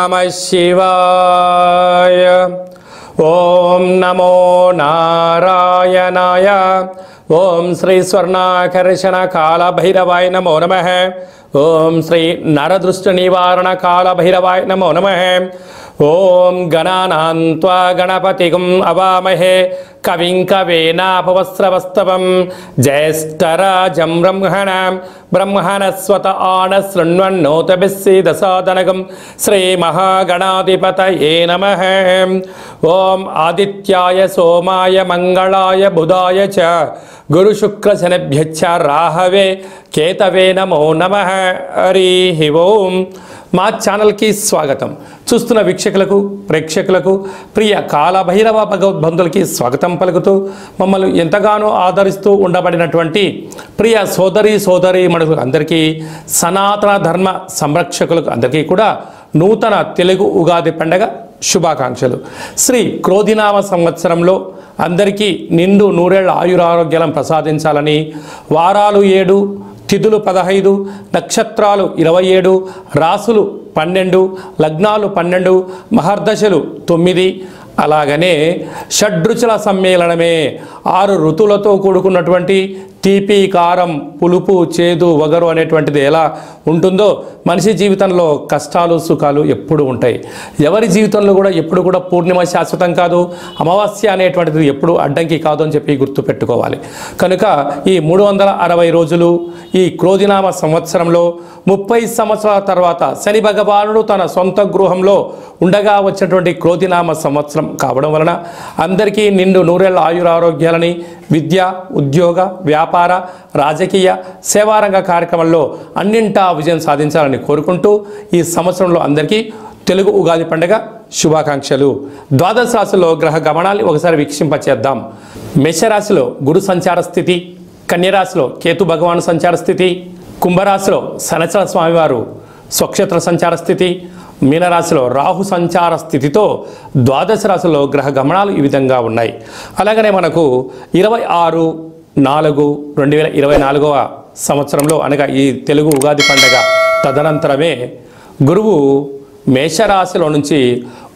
नमः शिवाय। ओम नमो नारायणाय। ओम श्री स्वर्णाकर्षण काल भैरवाय नमो नमः। ओम श्री नरदृष्ट निवारण काल भैरवाय नमो नमः। ओम गणानां त्वा गणपतिगुं अवामहे कविं कवीनापवस्त्रवस्तवं ज्येष्ठराजं ब्रह्मणस्पत आनशृण्वन्नोतभिस्सीदसादनगं श्रीमहागणाधिपतये नमः। ओम आदित्याय सोमाय मंगलाय बुधाय च गुरुशुक्रशनिभ्यश्च राहवे केतवे नमो नमः। हरि ओम। మా ఛానల్కి స్వాగతం. చూస్తున్న వీక్షకులకు ప్రేక్షకులకు ప్రియ కాలభైరవ భగవద్బంధులకి స్వాగతం పలుకుతూ మమ్మల్ని ఎంతగానో ఆదరిస్తూ ఉండబడినటువంటి ప్రియ సోదరి మనుషులు అందరికీ సనాతన ధర్మ సంరక్షకులకు అందరికీ కూడా నూతన తెలుగు ఉగాది పండగ శుభాకాంక్షలు. శ్రీ క్రోధినామ సంవత్సరంలో అందరికీ నిండు నూరేళ్ల ఆయురారోగ్యాలను ప్రసాదించాలని, వారాలు 7, తిథులు 15, నక్షత్రాలు 27, రాసులు 12, లగ్నాలు 12, మహర్దశలు 9, అలాగనే షడ్రుచుల సమ్మేళనమే 6 ఋతువులతో కూడుకున్నటువంటి తీపి, కారం, పులుపు, చేదు, వగరు అనేటువంటిది ఎలా ఉంటుందో మనిషి జీవితంలో కష్టాలు సుఖాలు ఎప్పుడు ఉంటాయి. ఎవరి జీవితంలో కూడా ఎప్పుడు కూడా పూర్ణిమ శాశ్వతం కాదు, అమావాస్య అనేటువంటిది ఎప్పుడు అడ్డంకి కాదు అని చెప్పి గుర్తుపెట్టుకోవాలి. కనుక ఈ 360 రోజులు ఈ క్రోధినామ సంవత్సరంలో 30 సంవత్సరాల తర్వాత శని భగవానుడు తన సొంత గృహంలో ఉండగా వచ్చినటువంటి క్రోధినామ సంవత్సరం కావడం వలన అందరికీ నిండు నూరేళ్ల ఆయురారోగ్యాలని, విద్య, ఉద్యోగ, వ్యాపార, రాజకీయ, సేవారంగ కార్యక్రమంలో అన్నింటా విజయం సాధించాలని కోరుకుంటూ ఈ సంవత్సరంలో అందరికీ తెలుగు ఉగాది పండుగ శుభాకాంక్షలు. ద్వాదశ రాశిలో గ్రహ గమనాన్ని ఒకసారి వీక్షింపచేద్దాం. మేషరాశిలో గురు సంచార స్థితి, కన్యరాశిలో కేతు భగవాను సంచార స్థితి, కుంభరాశిలో శనిచర స్వామివారు స్వక్షేత్ర సంచార స్థితి, మీనరాశిలో రాహు సంచార స్థితితో ద్వాదశ రాశిలో గ్రహ గమనాలు ఈ విధంగా ఉన్నాయి. అలాగనే మనకు 26/4/2024 సంవత్సరంలో అనగా ఈ తెలుగు ఉగాది పండగ తదనంతరమే గురువు మేషరాశిలో నుంచి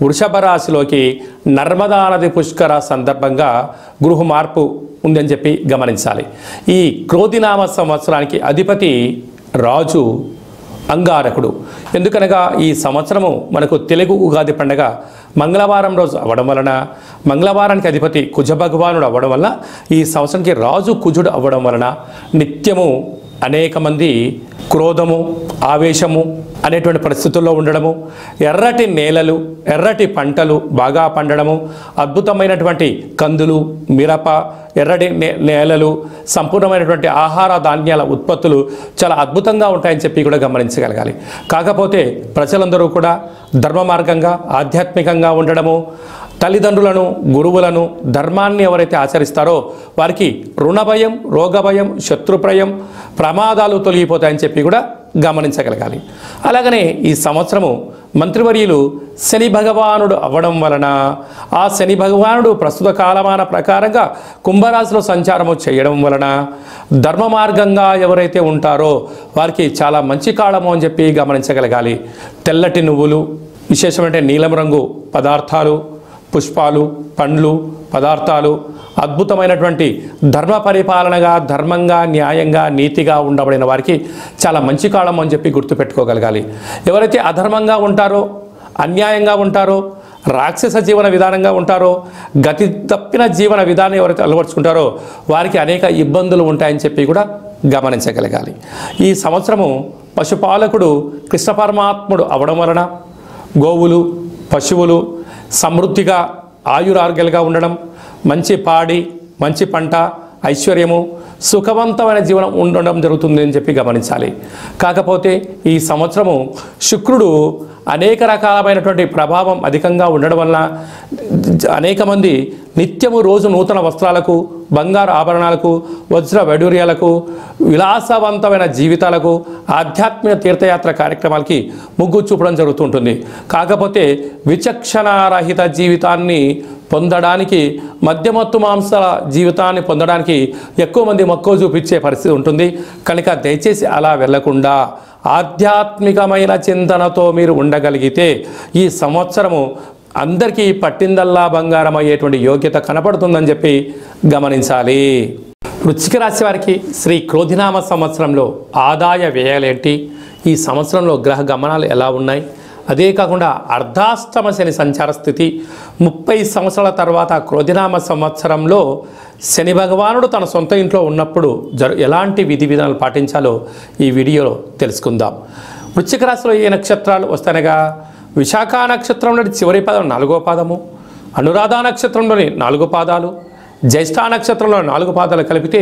వృషభ రాశిలోకి నర్మదా నది పుష్కర సందర్భంగా గృహ మార్పు ఉందని చెప్పి గమనించాలి. ఈ క్రోధినామ సంవత్సరానికి అధిపతి రాజు అంగారకుడు. ఎందుకనగా ఈ సంవత్సరము మనకు తెలుగు ఉగాది పండగ మంగళవారం రోజు అవ్వడం వలన, మంగళవారానికి అధిపతి కుజ భగవానుడు అవ్వడం వలన, ఈ సంవత్సరానికి రాజు కుజుడు అవ్వడం వలన నిత్యము అనేక మంది క్రోధము, ఆవేశము అనేటువంటి పరిస్థితుల్లో ఉండడము, ఎర్రటి నేలలు, ఎర్రటి పంటలు బాగా పండడము, అద్భుతమైనటువంటి కందులు, మిరప, ఎర్రటి నేలలు, సంపూర్ణమైనటువంటి ఆహార ధాన్యాల ఉత్పత్తులు చాలా అద్భుతంగా ఉంటాయని చెప్పి కూడా గమనించగలగాలి. కాకపోతే ప్రజలందరూ కూడా ధర్మ మార్గంగా ఆధ్యాత్మికంగా ఉండడము, తల్లిదండ్రులను, గురువులను, ధర్మాన్ని ఎవరైతే ఆచరిస్తారో వారికి రుణభయం, రోగభయం, శత్రుప్రయం, ప్రమాదాలు తొలగిపోతాయని చెప్పి కూడా గమనించగలగాలి. అలాగనే ఈ సంవత్సరము మంత్రివర్యులు శని భగవానుడు అవ్వడం వలన ఆ శని భగవానుడు ప్రస్తుత కాలమాన ప్రకారంగా కుంభరాశిలో సంచారము చేయడం వలన ధర్మ మార్గంగా ఎవరైతే ఉంటారో వారికి చాలా మంచి కాలము అని చెప్పి గమనించగలగాలి. తెల్లటి నువ్వులు, విశేషమైన నీలం రంగు పదార్థాలు, పుష్పాలు, పండ్లు, పదార్థాలు, అద్భుతమైనటువంటి ధర్మ పరిపాలనగా, ధర్మంగా, న్యాయంగా, నీతిగా ఉండబడిన వారికి చాలా మంచి కాలం అని చెప్పి గుర్తుపెట్టుకోగలగాలి. ఎవరైతే అధర్మంగా ఉంటారో, అన్యాయంగా ఉంటారో, రాక్షస జీవన విధానంగా ఉంటారో, గతి తప్పిన జీవన విధానం ఎవరైతే అలవర్చుకుంటారో వారికి అనేక ఇబ్బందులు ఉంటాయని చెప్పి కూడా గమనించగలగాలి. ఈ సంవత్సరము పశుపాలకుడు కృష్ణ పరమాత్ముడు అవడం వలన గోవులు, పశువులు సమృద్ధిగా ఆయురారోగ్యాలుగా ఉండడం, మంచి పాడి, మంచి పంట, ఐశ్వర్యము, సుఖవంతమైన జీవనం ఉండడం జరుగుతుంది అని చెప్పి గమనించాలి. కాకపోతే ఈ సంవత్సరము శుక్రుడు అనేక రకాలమైనటువంటి ప్రభావం అధికంగా ఉండడం వలన అనేక మంది నిత్యము రోజు నూతన వస్త్రాలకు, బంగారు ఆభరణాలకు, వజ్ర వైడూర్యాలకు, విలాసవంతమైన జీవితాలకు, ఆధ్యాత్మిక తీర్థయాత్ర కార్యక్రమాలకి మొగ్గు చూపడం జరుగుతుంటుంది. కాకపోతే విచక్షణారహిత జీవితాన్ని పొందడానికి, మద్యమత్తు మాంసాల జీవితాన్ని పొందడానికి ఎక్కువ మంది మక్కువ చూపించే పరిస్థితి ఉంటుంది. కనుక దయచేసి అలా వెళ్లకుండా ఆధ్యాత్మికమైన చింతనతో మీరు ఉండగలిగితే ఈ సంవత్సరము అందరికీ పట్టిందల్లా బంగారం అయ్యేటువంటి యోగ్యత కనపడుతుందని చెప్పి గమనించాలి. వృశ్చిక రాశి వారికి శ్రీ క్రోధినామ సంవత్సరంలో ఆదాయ వ్యయాలేంటి, ఈ సంవత్సరంలో గ్రహ గమనాలు ఎలా ఉన్నాయి, అదే కాకుండా అర్ధాష్టమ శని సంచార స్థితి, 30 సంవత్సరాల తర్వాత క్రోధినామ సంవత్సరంలో శని భగవానుడు తన సొంత ఇంట్లో ఉన్నప్పుడు ఎలాంటి విధి విధానాలు పాటించాలో ఈ వీడియోలో తెలుసుకుందాం. వృశ్చిక రాశిలో ఏ నక్షత్రాలు వస్తానగా విశాఖ నక్షత్రంలోని చివరి పదం 4వ పాదము, అనురాధ నక్షత్రంలోని 4 పాదాలు, జ్యేష్ఠ నక్షత్రంలో 4 పాదాలు కలిపితే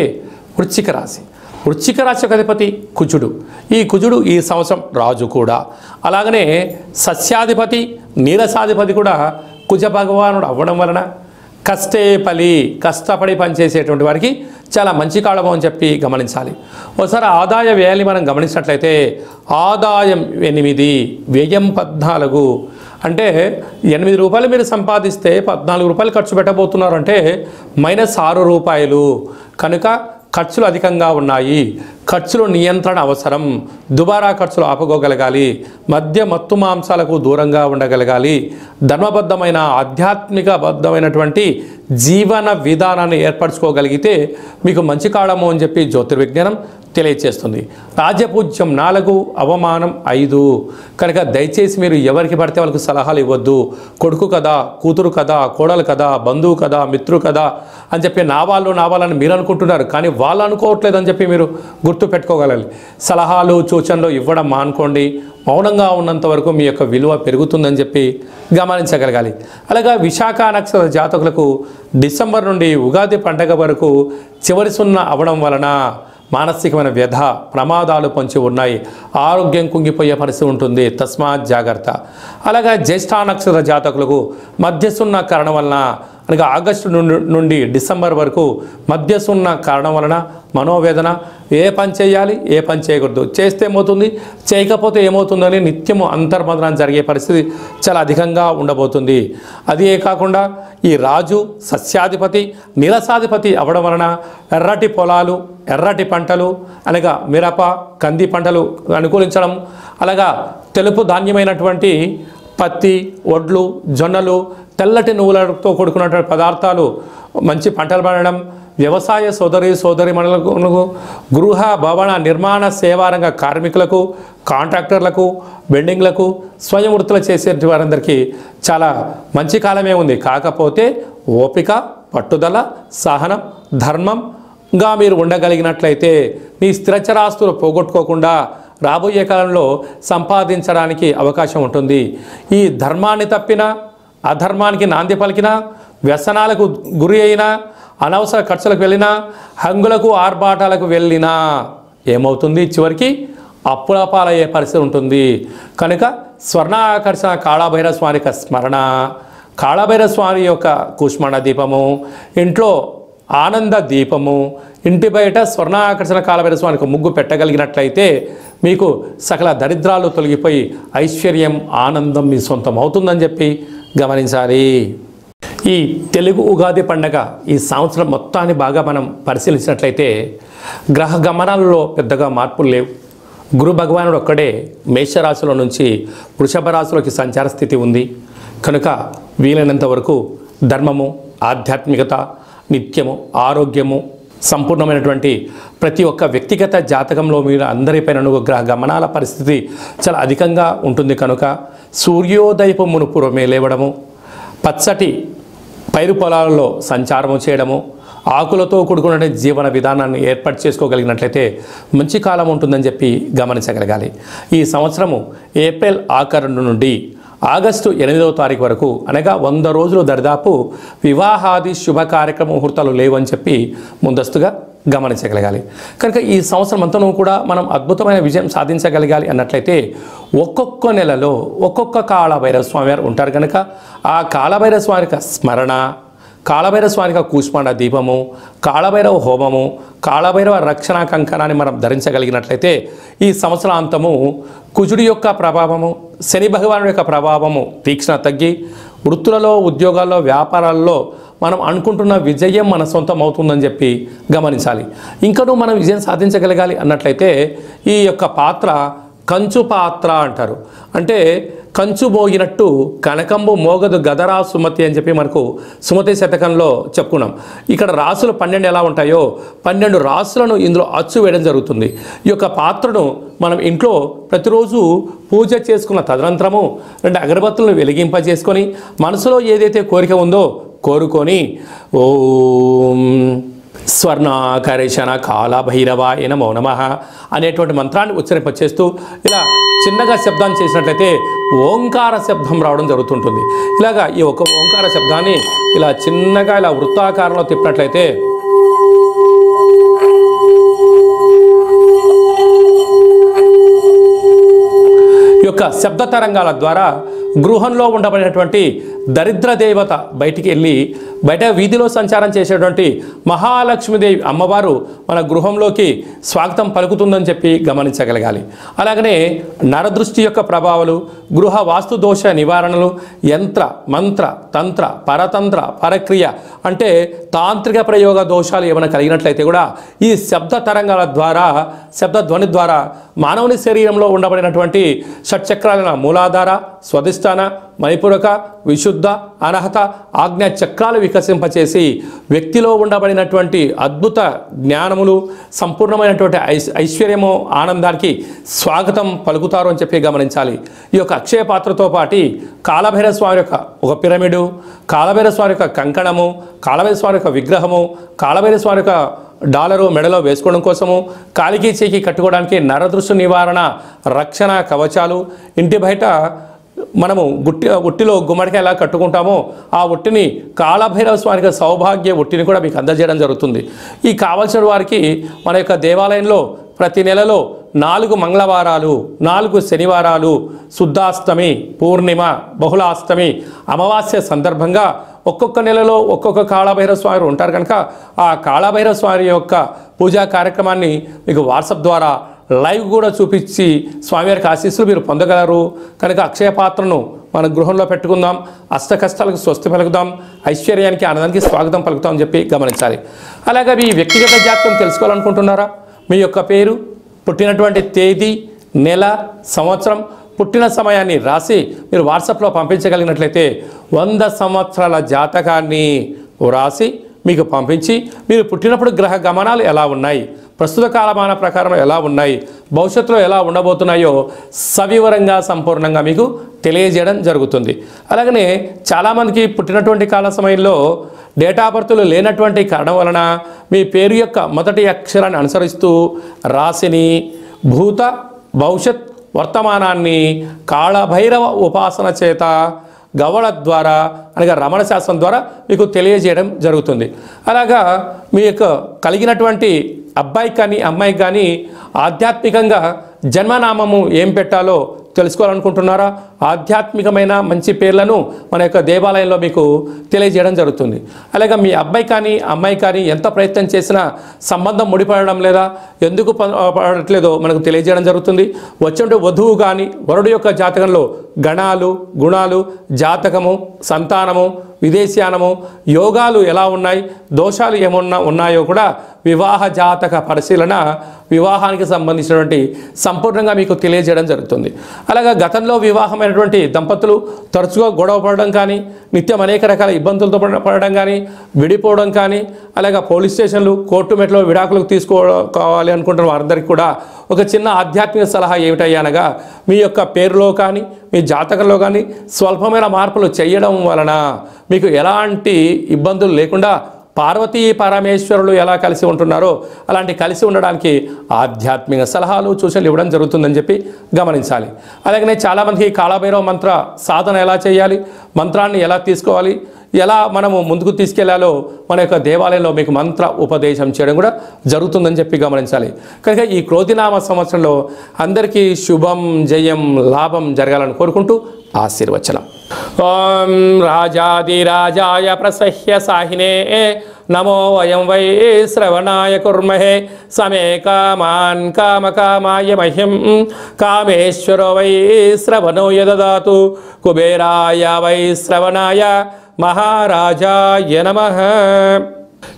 వృశ్చిక రాశి. వృశ్చిక రాశి యొక్క అధిపతి కుజుడు. ఈ కుజుడు ఈ సంవత్సరం రాజు కూడా. అలాగనే సస్యాధిపతి నీరసాధిపతి కూడా కుజ భగవానుడు అవ్వడం వలన కష్టపడి పనిచేసేటువంటి వారికి చాలా మంచి కాలము అని చెప్పి గమనించాలి. ఒకసారి ఆదాయ వ్యయాన్ని మనం గమనించినట్లయితే ఆదాయం 8, వ్యయం 14. అంటే 8 రూపాయలు మీరు సంపాదిస్తే 14 రూపాయలు ఖర్చు పెట్టబోతున్నారు అంటే -6 రూపాయలు. కనుక ఖర్చులు అధికంగా ఉన్నాయి. ఖర్చులు నియంత్రణ అవసరం. దుబారా ఖర్చులు ఆపుకోగలగాలి. మద్య మత్తు మాంసాలకు దూరంగా ఉండగలగాలి. ధర్మబద్ధమైన ఆధ్యాత్మికబద్ధమైనటువంటి జీవన విధానాన్ని ఏర్పరచుకోగలిగితే మీకు మంచి కాలము అని చెప్పి జ్యోతిర్విజ్ఞానం తెలియచేస్తుంది. రాజ్యపూజ్యం 4, అవమానం 5. కనుక దయచేసి మీరు ఎవరికి పడితే వాళ్ళకి సలహాలు ఇవ్వద్దు. కొడుకు కదా, కూతురు కదా, కోడలు కదా, బంధువు కదా, మిత్రు కదా అని చెప్పి నా వాళ్ళని మీరు అనుకుంటున్నారు, కానీ వాళ్ళు అనుకోవట్లేదు అని చెప్పి మీరు గుర్తు పెట్టుకోగలగాలి. సలహాలు సూచనలు ఇవ్వడం మానుకోండి. మౌనంగా ఉన్నంత వరకు మీ యొక్క విలువ పెరుగుతుందని చెప్పి గమనించగలగాలి. అలాగా విశాఖ నక్షత్ర జాతకులకు డిసెంబర్ నుండి ఉగాది పండగ వరకు చివరి 0 అవ్వడం వలన మానసికమైన వ్యధ ప్రమాదాలు పొంచి ఉన్నాయి. ఆరోగ్యం కుంగిపోయే పరిస్థితి ఉంటుంది. తస్మాత్ జాగ్రత్త. అలాగా జ్యేష్ఠ నక్షత్ర జాతకులకు మధ్య 0 కారణం వలన అనగా ఆగస్టు నుండి డిసెంబర్ వరకు మధ్య 0 కారణం వలన మనోవేదన. ఏ పని చేయాలి, ఏ పని చేయకూడదు, చేస్తే ఏమవుతుంది, చేయకపోతే ఏమవుతుందని నిత్యము అంతర్మదనం జరిగే పరిస్థితి చాలా అధికంగా ఉండబోతుంది. అదే కాకుండా ఈ రాజు సస్యాధిపతి నీరసాధిపతి అవ్వడం వలన ఎర్రటి పొలాలు, ఎర్రటి పంటలు అనగా మిరప, కంది పంటలు అనుకూలించడం, అలాగా తెలుపు ధాన్యమైనటువంటి పత్తి, వడ్లు, జొన్నలు, తెల్లటి నువ్వులతో కూడుకున్నటువంటి పదార్థాలు మంచి పంటలు పండడం, వ్యవసాయ సోదరీమణులకు, గృహ భవన నిర్మాణ సేవారంగ కార్మికులకు, కాంట్రాక్టర్లకు, బిల్డింగ్లకు, స్వయం వృత్తులు చేసే వారందరికీ చాలా మంచి కాలమే ఉంది. కాకపోతే ఓపిక, పట్టుదల, సహనం, ధర్మంగా మీరు ఉండగలిగినట్లయితే మీ స్థిరచరాస్తులు పోగొట్టుకోకుండా రాబోయే కాలంలో సంపాదించడానికి అవకాశం ఉంటుంది. ఈ ధర్మాన్ని తప్పినా, అధర్మానికి నాంది పలికినా, వ్యసనాలకు గురి అయినా, అనవసర ఖర్చులకు వెళ్ళినా, హంగులకు ఆర్భాటాలకు వెళ్ళినా ఏమవుతుంది, చివరికి అప్పుల పాలయ్యే పరిస్థితి ఉంటుంది. కనుక స్వర్ణ ఆకర్షణ కాళభైరవ స్వామి యొక్క స్మరణ, కాళభైరవ స్వామి యొక్క కూష్మాండ దీపము, ఇంట్లో ఆనంద దీపము, ఇంటి బయట స్వర్ణ ఆకర్షణ కాళభైరవ స్వామికి ముగ్గు పెట్టగలిగినట్లయితే మీకు సకల దరిద్రాలు తొలగిపోయి ఐశ్వర్యం, ఆనందం మీ సొంతం అవుతుందని చెప్పి గమనించాలి. ఈ తెలుగు ఉగాది పండగ ఈ సంవత్సరం మొత్తాన్ని బాగా మనం పరిశీలించినట్లయితే గ్రహ గమనాలలో పెద్దగా మార్పులు లేవు. గురు భగవానుడు ఒక్కడే మేషరాశిలో నుంచి వృషభ రాశిలోకి సంచార స్థితి ఉంది. కనుక వీలైనంత వరకు ధర్మము, ఆధ్యాత్మికత, నిత్యము, ఆరోగ్యము, సంపూర్ణమైనటువంటి ప్రతి ఒక్క వ్యక్తిగత జాతకంలో మీరు అందరిపైన గ్రహ గమనాల పరిస్థితి చాలా అధికంగా ఉంటుంది. కనుక సూర్యోదయపు మునుపురమే లేవడము, పచ్చటి పైరు పొలాలలో సంచారము చేయడము, ఆకులతో కూడుకున్న జీవన విధానాన్ని ఏర్పాటు చేసుకోగలిగినట్లయితే మంచి కాలం ఉంటుందని చెప్పి గమనించగలగాలి. ఈ సంవత్సరము ఏప్రిల్ ఆఖరు నుండి ఆగస్టు 8వ తారీఖు వరకు అనగా 100 రోజులు దరిదాపు వివాహాది శుభ కార్యక్రమ ముహూర్తాలు లేవని చెప్పి ముందస్తుగా గమనించగలగాలి. కనుక ఈ సంవత్సరం అంతా కూడా మనం అద్భుతమైన విజయం సాధించగలగాలి అన్నట్లయితే ఒక్కొక్క నెలలో ఒక్కొక్క కాళభైరవ స్వామి వారు ఉంటారు. కనుక ఆ కాళభైరవ స్వామి యొక్క స్మరణ, కాళభైరవ స్వామికి కూష్మాండ దీపము, కాళభైరవ హోమము, కాళభైరవ రక్షణ కంకణాన్ని మనం ధరించగలిగినట్లయితే ఈ సంవత్సరాంతము కుజుడి యొక్క ప్రభావము, శని భగవానుడి యొక్క ప్రభావము తీక్షణ తగ్గి వృత్తులలో, ఉద్యోగాల్లో, వ్యాపారాల్లో మనం అనుకుంటున్న విజయం మన సొంతం అవుతుందని చెప్పి గమనించాలి. ఇంకనూ మనం విజయం సాధించగలగాలి అన్నట్లయితే ఈ యొక్క పాత్ర కంచు పాత్ర అంటారు. అంటే కంచు మోగినట్టు కనకంబు మోగదు గదరా సుమతి అని చెప్పి మనకు సుమతి శతకంలో చెప్పుకున్నాం. ఇక్కడ రాసులు 12 ఎలా ఉంటాయో 12 రాసులను ఇందులో అచ్చు వేయడం జరుగుతుంది. ఈ యొక్క పాత్రను మనం ఇంట్లో ప్రతిరోజు పూజ చేసుకున్న తదనంతరము 2 అగరబత్తులను వెలిగింపజేసుకొని మనసులో ఏదైతే కోరిక ఉందో కోరుకొని ఓం స్వర్ణాకరేషణ కాళభైరవాయ నమో నమః అనేటువంటి మంత్రాన్ని ఉచ్చరింపచేస్తూ ఇలా చిన్నగా శబ్దాన్ని చేసినట్లయితే ఓంకార శబ్దం రావడం జరుగుతుంటుంది. ఇలాగా ఈ ఒక ఓంకార శబ్దాన్ని ఇలా చిన్నగా ఇలా వృత్తాకారంలో తిప్పినట్లయితే ఈ యొక్క శబ్ద తరంగాల ద్వారా గృహంలో ఉండబడినటువంటి దరిద్ర దేవత బయటికి వెళ్ళి బయట వీధిలో సంచారం చేసేటువంటి మహాలక్ష్మీదేవి అమ్మవారు మన గృహంలోకి స్వాగతం పలుకుతుందని చెప్పి గమనించగలగాలి. అలాగనే నరదృష్టి యొక్క ప్రభావాలు, గృహ వాస్తు దోష నివారణలు, యంత్ర మంత్ర తంత్ర పరతంత్ర పరక్రియ అంటే తాంత్రిక ప్రయోగ దోషాలు ఏమైనా కలిగినట్లయితే కూడా ఈ శబ్ద తరంగాల ద్వారా శబ్ద ధ్వని ద్వారా మానవుని శరీరంలో ఉండబడినటువంటి షట్చక్రాలైన మూలాధార, స్వధిష్టాన, మణిపూరక, విశుద్ధ, అనహత, ఆజ్ఞా చక్రాలు వికసింపచేసి వ్యక్తిలో ఉండబడినటువంటి అద్భుత జ్ఞానములు, సంపూర్ణమైనటువంటి ఐశ్వర్యము, ఆనందానికి స్వాగతం పలుకుతారు అని చెప్పి గమనించాలి. ఈ యొక్క అక్షయ పాత్రతో పాటు కాళభైరవ స్వామి యొక్క ఒక పిరమిడు, కాళభైరవ స్వామి యొక్క కంకణము, కాళభైరవ స్వామి యొక్క విగ్రహము, కాళభైరవ స్వామి యొక్క డాలరు మెడలో వేసుకోవడం కోసము, కాలికి చేకి కట్టుకోవడానికి నరదృష్టి నివారణ రక్షణ కవచాలు, ఇంటి బయట మనము ఉట్టిలో గుమ్మడికాయ ఎలా కట్టుకుంటామో ఆ ఉట్టిని కాళభైరవ స్వామికి సౌభాగ్య ఉట్టిని కూడా మీకు అందజేయడం జరుగుతుంది. ఈ కావలసిన వారికి మన యొక్క దేవాలయంలో ప్రతి నెలలో 4 మంగళవారాలు, 4 శనివారాలు, శుద్ధాష్టమి, పూర్ణిమ, బహుళాష్టమి, అమావాస్య సందర్భంగా ఒక్కొక్క నెలలో ఒక్కొక్క కాళభైరవ స్వామి ఉంటారు కనుక ఆ కాళభైరవ స్వామి యొక్క పూజా కార్యక్రమాన్ని మీకు వాట్సాప్ ద్వారా లైవ్ కూడా చూపించి స్వామివారికి ఆశీస్సులు మీరు పొందగలరు. కనుక అక్షయ పాత్రను మన గృహంలో పెట్టుకుందాం, అష్ట కష్టాలకు స్వస్తి పలుకుదాం, ఐశ్వర్యానికి ఆనందానికి స్వాగతం పలుకుతాం అని చెప్పి గమనించాలి. అలాగే మీ వ్యక్తిగత జాతకం తెలుసుకోవాలనుకుంటున్నారా? మీ యొక్క పేరు, పుట్టినటువంటి తేదీ, నెల, సంవత్సరం, పుట్టిన సమయాన్ని రాసి మీరు వాట్సాప్లో పంపించగలిగినట్లయితే 100 సంవత్సరాల జాతకాన్ని రాసి మీకు పంపించి మీరు పుట్టినప్పుడు గ్రహ గమనాలు ఎలా ఉన్నాయి, ప్రస్తుత కాలమాన ప్రకారం ఎలా ఉన్నాయి, భవిష్యత్తులో ఎలా ఉండబోతున్నాయో సవివరంగా సంపూర్ణంగా మీకు తెలియజేయడం జరుగుతుంది. అలాగనే చాలామందికి పుట్టినటువంటి కాల సమయంలో డేట్ ఆఫ్ బర్త్లు లేనటువంటి కారణం వలన మీ పేరు యొక్క మొదటి అక్షరాన్ని అనుసరిస్తూ రాశిని, భూత భవిష్యత్ వర్తమానాన్ని కాళభైరవ ఉపాసన చేత గవళ ద్వారా అనగా రమణ శాస్త్రం ద్వారా మీకు తెలియజేయడం జరుగుతుంది. అలాగా మీ యొక్క కలిగినటువంటి అబ్బాయికి కానీ అమ్మాయికి కానీ ఆధ్యాత్మికంగా జన్మనామము ఏం పెట్టాలో తెలుసుకోవాలనుకుంటున్నారా? ఆధ్యాత్మికమైన మంచి పేర్లను మన యొక్క దేవాలయంలో మీకు తెలియజేయడం జరుగుతుంది. అలాగే మీ అబ్బాయి కానీ అమ్మాయి కానీ ఎంత ప్రయత్నం చేసినా సంబంధం ముడిపడడం లేదా, ఎందుకు పడట్లేదో మనకు తెలియజేయడం జరుగుతుంది. వచ్చే వధువు కానీ వరుడు యొక్క జాతకంలో గణాలు, గుణాలు, జాతకము, సంతానము, విదేశీయానము, యోగాలు ఎలా ఉన్నాయి, దోషాలు ఏమన్నా ఉన్నాయో కూడా వివాహ జాతక పరిశీలన, వివాహానికి సంబంధించినటువంటి సంపూర్ణంగా మీకు తెలియజేయడం జరుగుతుంది. అలాగే గతంలో వివాహమైనటువంటి దంపతులు తరచుగా గొడవ పడడం కానీ, నిత్యం అనేక రకాల ఇబ్బందులతో పడడం కానీ, విడిపోవడం కానీ, అలాగే పోలీస్ స్టేషన్లు, కోర్టు మెట్లో విడాకులకు తీసుకోవాలి అనుకుంటున్న వారందరికీ కూడా ఒక చిన్న ఆధ్యాత్మిక సలహా ఏమిటయ్యా అనగా, మీ యొక్క పేరులో కానీ మీ జాతకంలో కానీ స్వల్పమైన మార్పులు చేయడం వలన మీకు ఎలాంటి ఇబ్బందులు లేకుండా పార్వతీ పరమేశ్వరులు ఎలా కలిసి ఉంటున్నారో అలాంటి కలిసి ఉండడానికి ఆధ్యాత్మిక సలహాలు సూచనలు ఇవ్వడం జరుగుతుందని చెప్పి గమనించాలి. అలాగనే చాలామందికి కాళభైరవ మంత్ర సాధన ఎలా చేయాలి, మంత్రాన్ని ఎలా తీసుకోవాలి, ఎలా మనము ముందుకు తీసుకెళ్లాలో మన యొక్క దేవాలయంలో మీకు మంత్ర ఉపదేశం చేయడం కూడా జరుగుతుందని చెప్పి గమనించాలి. కనుక ఈ క్రోధినామ సంవత్సరంలో అందరికీ శుభం, జయం, లాభం జరగాలని కోరుకుంటూ ఆశీర్వచనం. ఓం రాజాదిరాజాయ ప్రసహ్య సాహినే నమో వయం వై శ్రవణాయ కుర్మహే సమే కామాన్ కామకామాయ మహ్యం కామేశ్వరో వై శ్రవణో యదదాతు కుబేరాయ వై శ్రవణాయ మహారాజాయ నమః.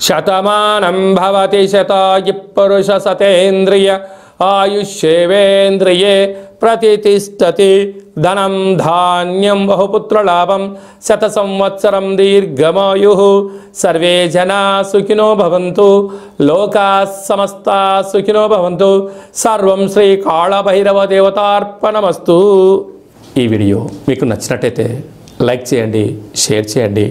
శతమానం భవతి శతాయు పురుష సతేంద్రియ ఆయుష్యేవేంద్రియే ప్రతిష్టతి ధనం ధాన్యం బహుపుత్రలాభం శత సంవత్సరం దీర్ఘమాయు సర్వే జనా సుఖినో భవంతు లోకా సమస్తా సుఖినో భవంతు సర్వం శ్రీ కాళభైరవ దేవతార్పణమస్తు. ఈ వీడియో మీకు నచ్చినట్టయితే లైక్ చేయండి, షేర్ చేయండి,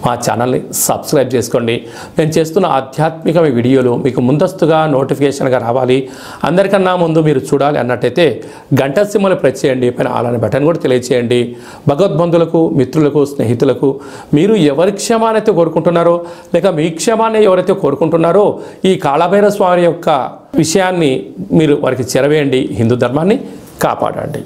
మా ఛానల్ని సబ్స్క్రైబ్ చేసుకోండి. నేను చేస్తున్న ఆధ్యాత్మిక వీడియోలు మీకు ముందస్తుగా నోటిఫికేషన్గా రావాలి, అందరికన్నా ముందు మీరు చూడాలి అన్నట్టయితే గంట సింబల్ ప్రెస్ చేయండి, పైన అలానే బటన్ కూడా తెలియచేయండి. భగవద్బంధులకు, మిత్రులకు, స్నేహితులకు మీరు ఎవరి క్షేమానైతే కోరుకుంటున్నారో లేక మీ క్షేమాన్ని ఎవరైతే కోరుకుంటున్నారో ఈ కాళభైరవ స్వామి యొక్క విషయాన్ని మీరు వారికి చేరవేయండి. హిందూ ధర్మాన్ని కాపాడండి.